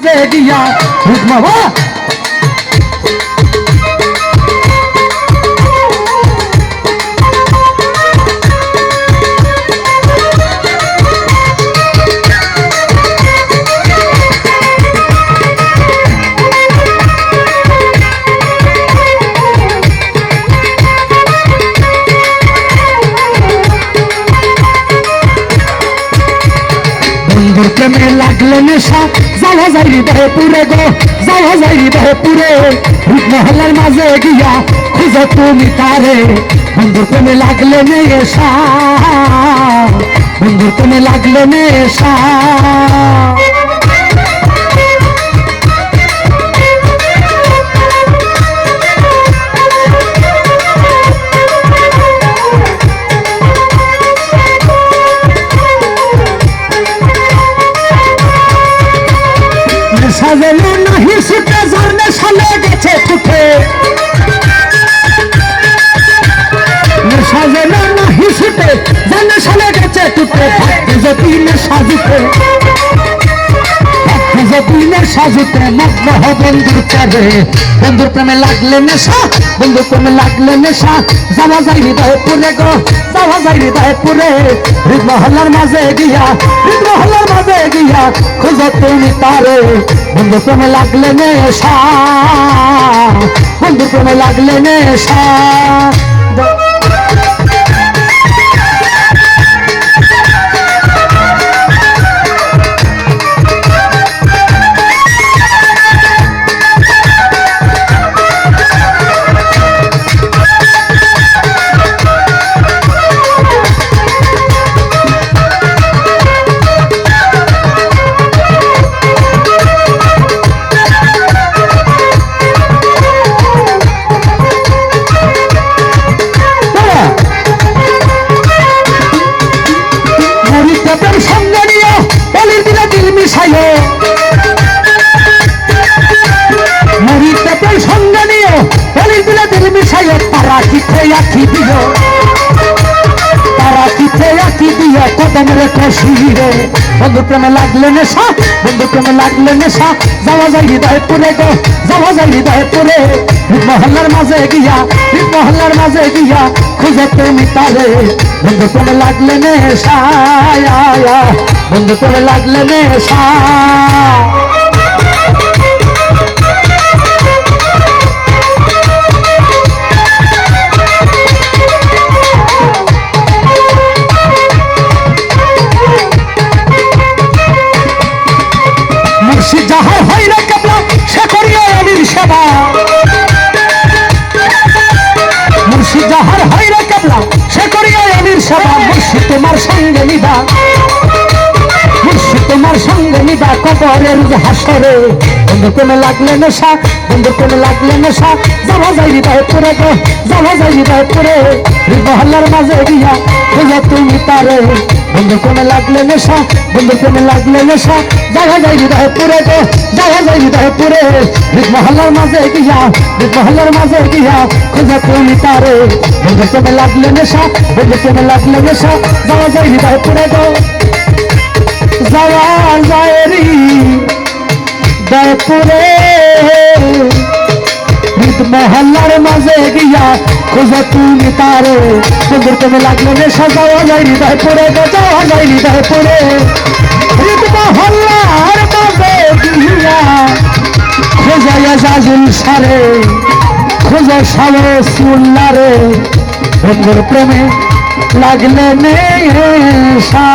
গিয়া বাবা বন্ধুর প্রেমে লাগলে নেশা জ্বালা যাই হৃদয়ে পুরে গো জ্বালা যাই হৃদয়ে পুরে মহল্লার মাঝে গিয়া খুঁজো তুমি তারে বন্ধুর প্রেমে লাগলে নেশা বন্ধুর প্রেমে লাগলে নেশা সাজেলো নাহি সুতে জর্নে সালে গেছে ফুটে সাজেলো নাহি সুতে জর্নে সালে গেছে টুটে যতীনে সাজুতে যতীনের সাজুতে মগ্ন হ বন্ধুর চাঁদে বন্ধুর প্রেমে লাগলে নেশা বন্ধুর প্রেমে লাগলে নেশা যাওয়া যায় হৃদয়ে পুরে গো যাওয়া যায় হৃদয়ে পুরে হৃদ মহল্লার মাঝে গিয়া হৃদ মহল্লার মাঝে গিয়া খুঁজো তুমি তারে বন্ধুর প্রেমে লাগলে নেশা বন্ধুর প্রেমে লাগলে নেশা বন্ধুর প্রেমে লাগলে নেশা বন্ধুর প্রেমে লাগলে নেশা যাওয়া যায় হৃদয়ে পুরে গো যাওয়া যায় হৃদয়ে পুরে মহল্লার মাঝে গিয়া মহল্লার মাঝে গিয়া খুঁজে তুমি তারে বন্ধুর প্রেমে লাগলে নেশা বন্ধুর প্রেমে লাগলে নেশা যাহার হয় না কেবলা সে করিয়া আমির সেবা মুর্শিদ যাহার হয় না কেবলা সে করিয়া আমির সেবা মুর্শিদ তোমার সঙ্গে নিবা মুর্শিদ তোমার সঙ্গে নিবা কবরের হাসরে বন্ধু প্রেমে লাগলে নেশা বন্ধু প্রেমে লাগলে নেশা যাওয়া যায় হৃদয়ে পুরে গো যাওয়া যায় হৃদয়ে পুরে মহল্লার মাঝে গিয়া খুঁজো তুমি তারে বন্ধু প্রেমে লাগলে নেশা বন্ধু প্রেমে লাগলে নেশা যাওয়া যায় হৃদয়ে পুরে গো যাওয়া যায় হৃদয়ে পুরে মহল্লার মাঝে গিয়া মহল্লার মাঝে গিয়া খুঁজো তুমি তারে বন্ধু প্রেমে লাগলে নেশা বন্ধু প্রেমে লাগলে নেশা যাওয়া যায় হৃদয়ে পুরে গো যাওয়া যায় হৃদয়ে পুরে মহল্লার মাঝে গিয়া খুঁজো তুমি তারে বন্ধুর প্রেমে লাগলে নেশা যাওয়া যায় হৃদয়ে পুরে গো যাওয়া যায় হৃদয়ে পুরে মহল্লার মাঝে গিয়া খোঁজাইয়া জাজুল সারে খোঁজো সালসুল্লারে বন্ধুর প্রেমে লাগলে নেশা